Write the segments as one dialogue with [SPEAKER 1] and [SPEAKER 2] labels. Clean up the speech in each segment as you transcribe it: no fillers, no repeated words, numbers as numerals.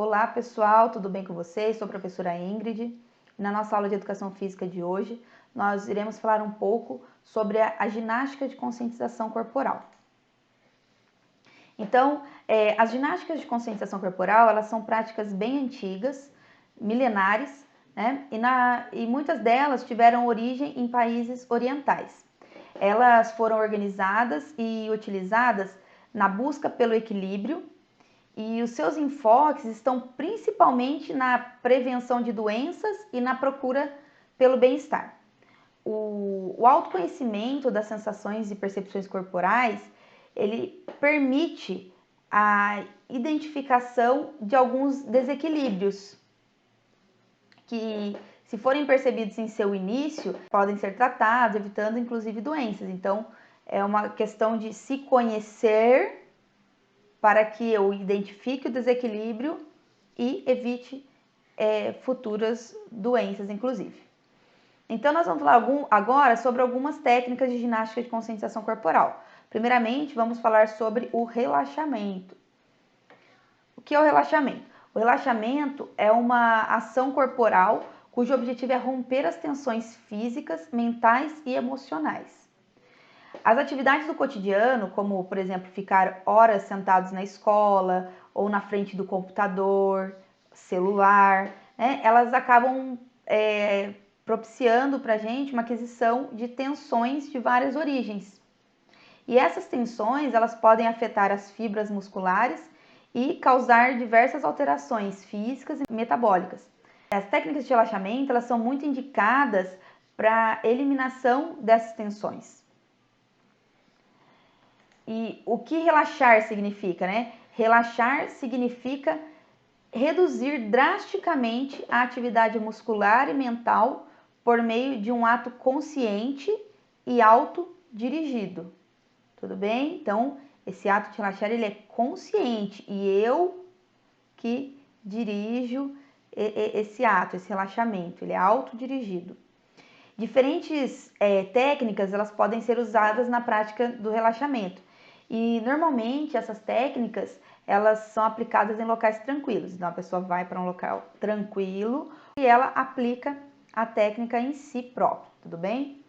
[SPEAKER 1] Olá pessoal, tudo bem com vocês? Sou a professora Ingrid. Na nossa aula de Educação Física de hoje, nós iremos falar um pouco sobre a ginástica de conscientização corporal. Então, as ginásticas de conscientização corporal, elas são práticas bem antigas, milenares, né? E muitas delas tiveram origem em países orientais. Elas foram organizadas e utilizadas na busca pelo equilíbrio, e os seus enfoques estão principalmente na prevenção de doenças e na procura pelo bem-estar. O autoconhecimento das sensações e percepções corporais, ele permite a identificação de alguns desequilíbrios que, se forem percebidos em seu início, podem ser tratados, evitando inclusive doenças. Então, é uma questão de se conhecer para que eu identifique o desequilíbrio e evite futuras doenças, inclusive. Então, nós vamos falar agora sobre algumas técnicas de ginástica de conscientização corporal. Primeiramente, vamos falar sobre o relaxamento. O que é o relaxamento? O relaxamento é uma ação corporal cujo objetivo é romper as tensões físicas, mentais e emocionais. As atividades do cotidiano, como, por exemplo, ficar horas sentados na escola ou na frente do computador, celular, né, elas acabam propiciando para a gente uma aquisição de tensões de várias origens. E essas tensões, elas podem afetar as fibras musculares e causar diversas alterações físicas e metabólicas. As técnicas de relaxamento, elas são muito indicadas para a eliminação dessas tensões. E o que relaxar significa, né? Relaxar significa reduzir drasticamente a atividade muscular e mental por meio de um ato consciente e autodirigido. Tudo bem? Então, esse ato de relaxar, ele é consciente e eu que dirijo esse ato, esse relaxamento, ele é autodirigido. Diferentes técnicas, elas podem ser usadas na prática do relaxamento. E normalmente essas técnicas, elas são aplicadas em locais tranquilos. Então a pessoa vai para um local tranquilo e ela aplica a técnica em si próprio, tudo bem?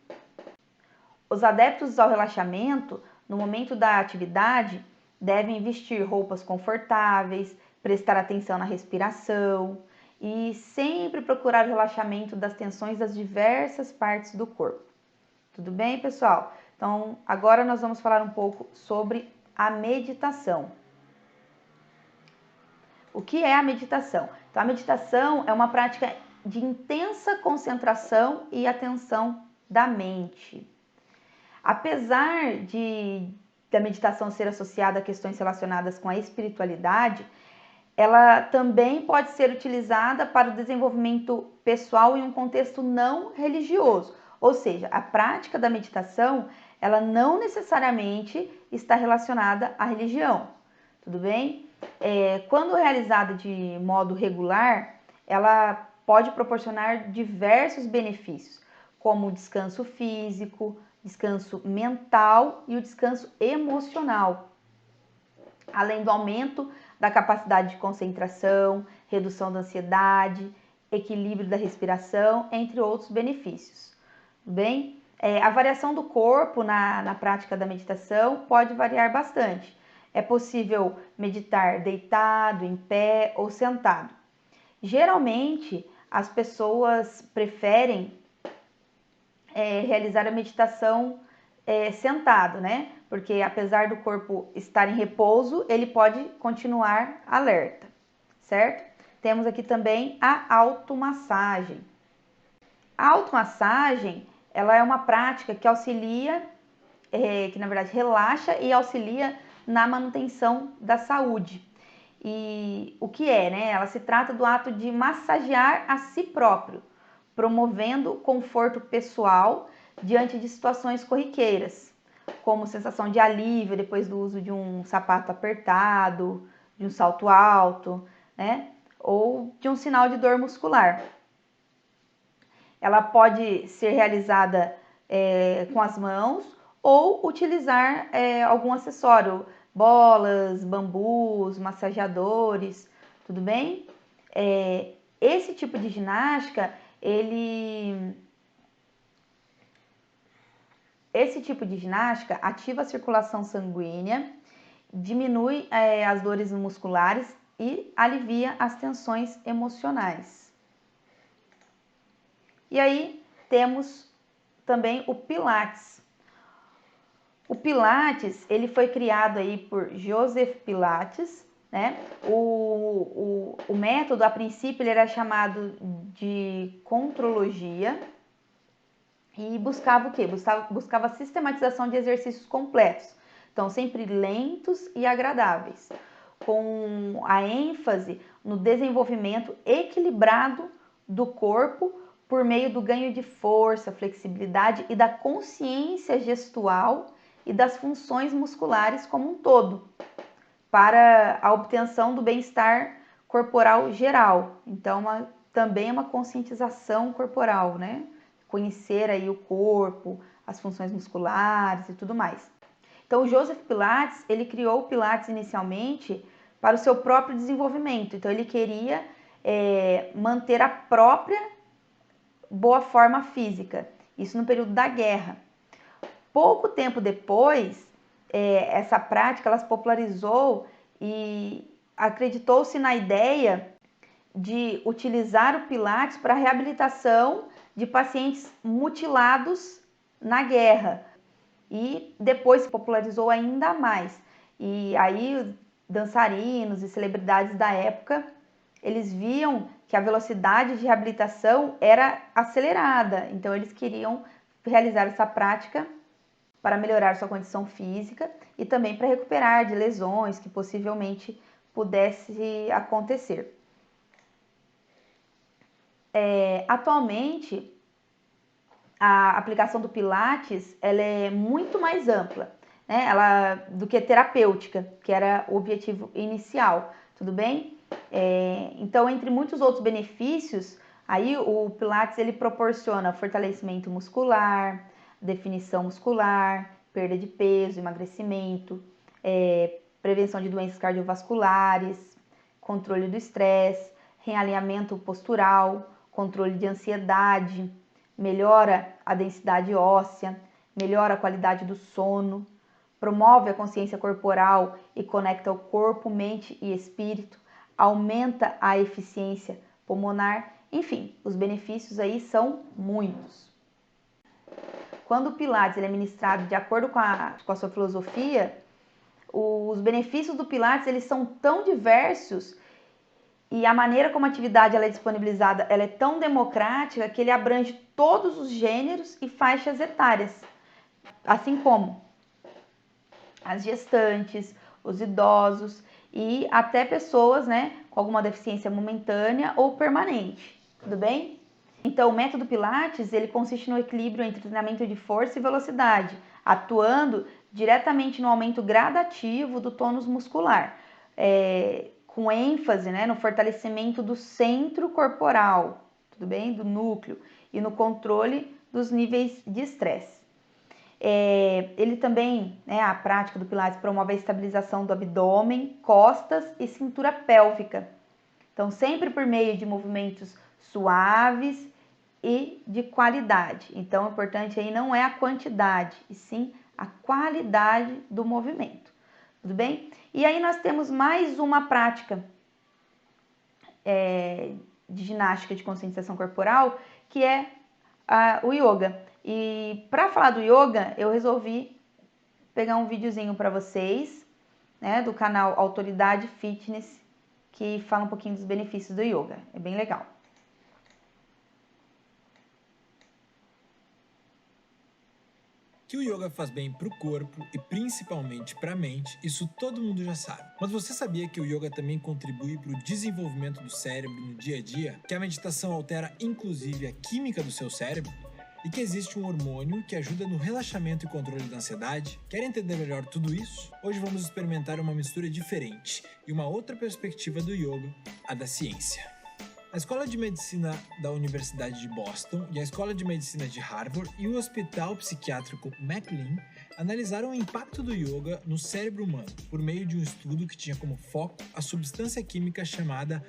[SPEAKER 1] Os adeptos ao relaxamento, no momento da atividade, devem vestir roupas confortáveis, prestar atenção na respiração e sempre procurar o relaxamento das tensões das diversas partes do corpo. Tudo bem, pessoal? Então, agora nós vamos falar um pouco sobre a meditação. O que é a meditação? Então, a meditação é uma prática de intensa concentração e atenção da mente. Apesar da meditação ser associada a questões relacionadas com a espiritualidade, ela também pode ser utilizada para o desenvolvimento pessoal em um contexto não religioso. Ou seja, a prática da meditação, ela não necessariamente está relacionada à religião, tudo bem? Quando realizada de modo regular, ela pode proporcionar diversos benefícios, como o descanso físico, descanso mental e o descanso emocional, além do aumento da capacidade de concentração, redução da ansiedade, equilíbrio da respiração, entre outros benefícios. Bem, a variação do corpo na prática da meditação pode variar bastante. É possível meditar deitado, em pé ou sentado. Geralmente, as pessoas preferem realizar a meditação sentado, né? Porque apesar do corpo estar em repouso, ele pode continuar alerta, certo? Temos aqui também a automassagem. A automassagem, ela é uma prática que auxilia, que na verdade relaxa e auxilia na manutenção da saúde. E o que é, né? Ela se trata do ato de massagear a si próprio, promovendo conforto pessoal diante de situações corriqueiras, como sensação de alívio depois do uso de um sapato apertado, de um salto alto, né? Ou de um sinal de dor muscular. Ela pode ser realizada com as mãos ou utilizar algum acessório, bolas, bambus, massageadores, tudo bem? Esse tipo de ginástica, esse tipo de ginástica ativa a circulação sanguínea, diminui as dores musculares e alivia as tensões emocionais. E aí temos também o Pilates. O Pilates, ele foi criado aí por Joseph Pilates, né? O método, a princípio, ele era chamado de contrologia e buscava o quê? Buscava a sistematização de exercícios completos, então sempre lentos e agradáveis, com a ênfase no desenvolvimento equilibrado do corpo por meio do ganho de força, flexibilidade e da consciência gestual e das funções musculares como um todo, para a obtenção do bem-estar corporal geral. Então, também é uma conscientização corporal, né? Conhecer aí o corpo, as funções musculares e tudo mais. Então, o Joseph Pilates, ele criou o Pilates inicialmente para o seu próprio desenvolvimento. Então, ele queria manter a própria boa forma física. Isso no período da guerra. Pouco tempo depois, essa prática ela se popularizou e acreditou-se na ideia de utilizar o Pilates para a reabilitação de pacientes mutilados na guerra. E depois se popularizou ainda mais. E aí dançarinos e celebridades da época, eles viam que a velocidade de reabilitação era acelerada. Então eles queriam realizar essa prática para melhorar sua condição física e também para recuperar de lesões que possivelmente pudesse acontecer. Atualmente, a aplicação do Pilates ela é muito mais ampla, né? Do que terapêutica, que era o objetivo inicial, tudo bem? Então, entre muitos outros benefícios, aí o Pilates ele proporciona fortalecimento muscular, definição muscular, perda de peso, emagrecimento, prevenção de doenças cardiovasculares, controle do estresse, realinhamento postural, controle de ansiedade, melhora a densidade óssea, melhora a qualidade do sono, promove a consciência corporal e conecta o corpo, mente e espírito, aumenta a eficiência pulmonar, enfim, os benefícios aí são muitos. Quando o Pilates ele é ministrado de acordo com a sua filosofia, os benefícios do Pilates eles são tão diversos e a maneira como a atividade ela é disponibilizada ela é tão democrática que ele abrange todos os gêneros e faixas etárias, assim como as gestantes, os idosos e até pessoas, né, com alguma deficiência momentânea ou permanente, tudo bem? Então, o método Pilates, ele consiste no equilíbrio entre treinamento de força e velocidade, atuando diretamente no aumento gradativo do tônus muscular, com ênfase, né, no fortalecimento do centro corporal, tudo bem? Do núcleo e no controle dos níveis de estresse. Ele também, né, a prática do Pilates promove a estabilização do abdômen, costas e cintura pélvica. Então, sempre por meio de movimentos suaves e de qualidade. Então, o importante aí não é a quantidade, e sim a qualidade do movimento. Tudo bem? E aí nós temos mais uma prática de ginástica de conscientização corporal, que é o yoga. E para falar do yoga, eu resolvi pegar um videozinho para vocês, né, do canal Autoridade Fitness, que fala um pouquinho dos benefícios do yoga. É bem legal.
[SPEAKER 2] Que o yoga faz bem para o corpo e principalmente para a mente, isso todo mundo já sabe. Mas você sabia que o yoga também contribui para o desenvolvimento do cérebro no dia a dia? Que a meditação altera inclusive a química do seu cérebro? E que existe um hormônio que ajuda no relaxamento e controle da ansiedade? Quer entender melhor tudo isso? Hoje vamos experimentar uma mistura diferente e uma outra perspectiva do yoga, a da ciência. A Escola de Medicina da Universidade de Boston e a Escola de Medicina de Harvard e o Hospital Psiquiátrico McLean analisaram o impacto do yoga no cérebro humano por meio de um estudo que tinha como foco a substância química chamada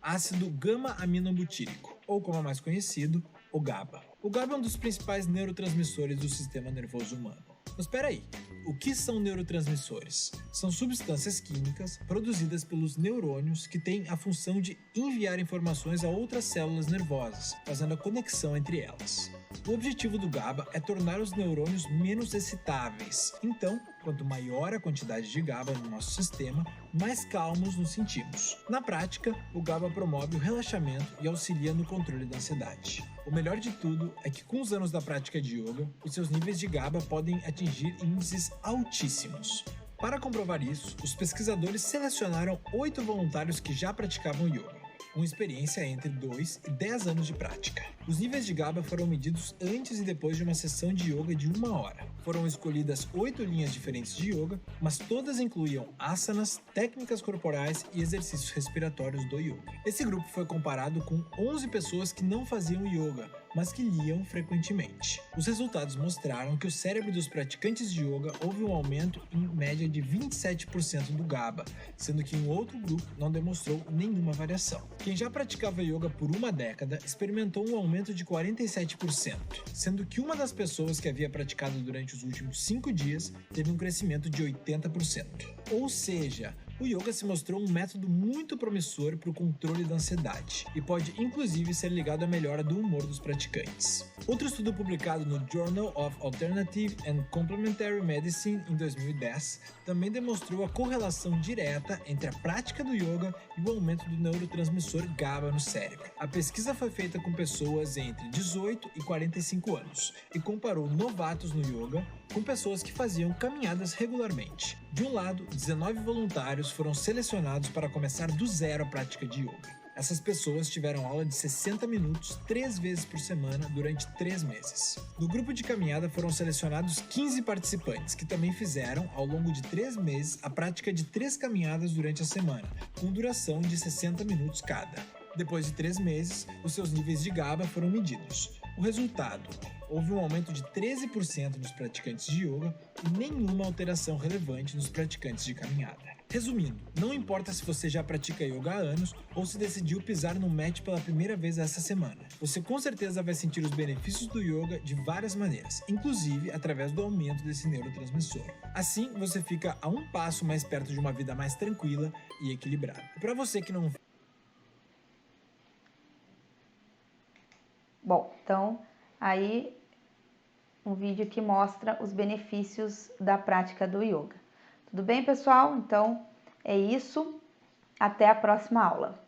[SPEAKER 2] ácido gama-aminobutírico, ou como é mais conhecido, o GABA. O GABA é um dos principais neurotransmissores do sistema nervoso humano. Mas espera aí, o que são neurotransmissores? São substâncias químicas produzidas pelos neurônios que têm a função de enviar informações a outras células nervosas, fazendo a conexão entre elas. O objetivo do GABA é tornar os neurônios menos excitáveis. Então, quanto maior a quantidade de GABA no nosso sistema, mais calmos nos sentimos. Na prática, o GABA promove o relaxamento e auxilia no controle da ansiedade. O melhor de tudo é que com os anos da prática de yoga, os seus níveis de GABA podem atingir índices altíssimos. Para comprovar isso, os pesquisadores selecionaram 8 voluntários que já praticavam yoga, com experiência entre 2 e 10 anos de prática. Os níveis de GABA foram medidos antes e depois de uma sessão de yoga de 1 hora. Foram escolhidas 8 linhas diferentes de yoga, mas todas incluíam asanas, técnicas corporais e exercícios respiratórios do yoga. Esse grupo foi comparado com 11 pessoas que não faziam yoga, mas que liam frequentemente. Os resultados mostraram que o cérebro dos praticantes de yoga houve um aumento em média de 27% do GABA, sendo que um outro grupo não demonstrou nenhuma variação. Quem já praticava yoga por 1 década experimentou um aumento de 47%, sendo que uma das pessoas que havia praticado durante os últimos 5 dias teve um crescimento de 80%. Ou seja, o yoga se mostrou um método muito promissor para o controle da ansiedade e pode inclusive ser ligado à melhora do humor dos praticantes. Outro estudo publicado no Journal of Alternative and Complementary Medicine em 2010 também demonstrou a correlação direta entre a prática do yoga e o aumento do neurotransmissor GABA no cérebro. A pesquisa foi feita com pessoas entre 18 e 45 anos e comparou novatos no yoga com pessoas que faziam caminhadas regularmente. De um lado, 19 voluntários foram selecionados para começar do zero a prática de yoga. Essas pessoas tiveram aula de 60 minutos 3 vezes por semana durante 3 meses. No grupo de caminhada foram selecionados 15 participantes que também fizeram, ao longo de 3 meses, a prática de 3 caminhadas durante a semana, com duração de 60 minutos cada. Depois de 3 meses, os seus níveis de GABA foram medidos. O resultado: houve um aumento de 13% nos praticantes de yoga e nenhuma alteração relevante nos praticantes de caminhada. Resumindo, não importa se você já pratica yoga há anos ou se decidiu pisar no mat pela primeira vez essa semana, você com certeza vai sentir os benefícios do yoga de várias maneiras, inclusive através do aumento desse neurotransmissor. Assim, você fica a um passo mais perto de uma vida mais tranquila e equilibrada. E para você que não...
[SPEAKER 1] Bom, então aí um vídeo que mostra os benefícios da prática do yoga. Tudo bem, pessoal? Então é isso. Até a próxima aula.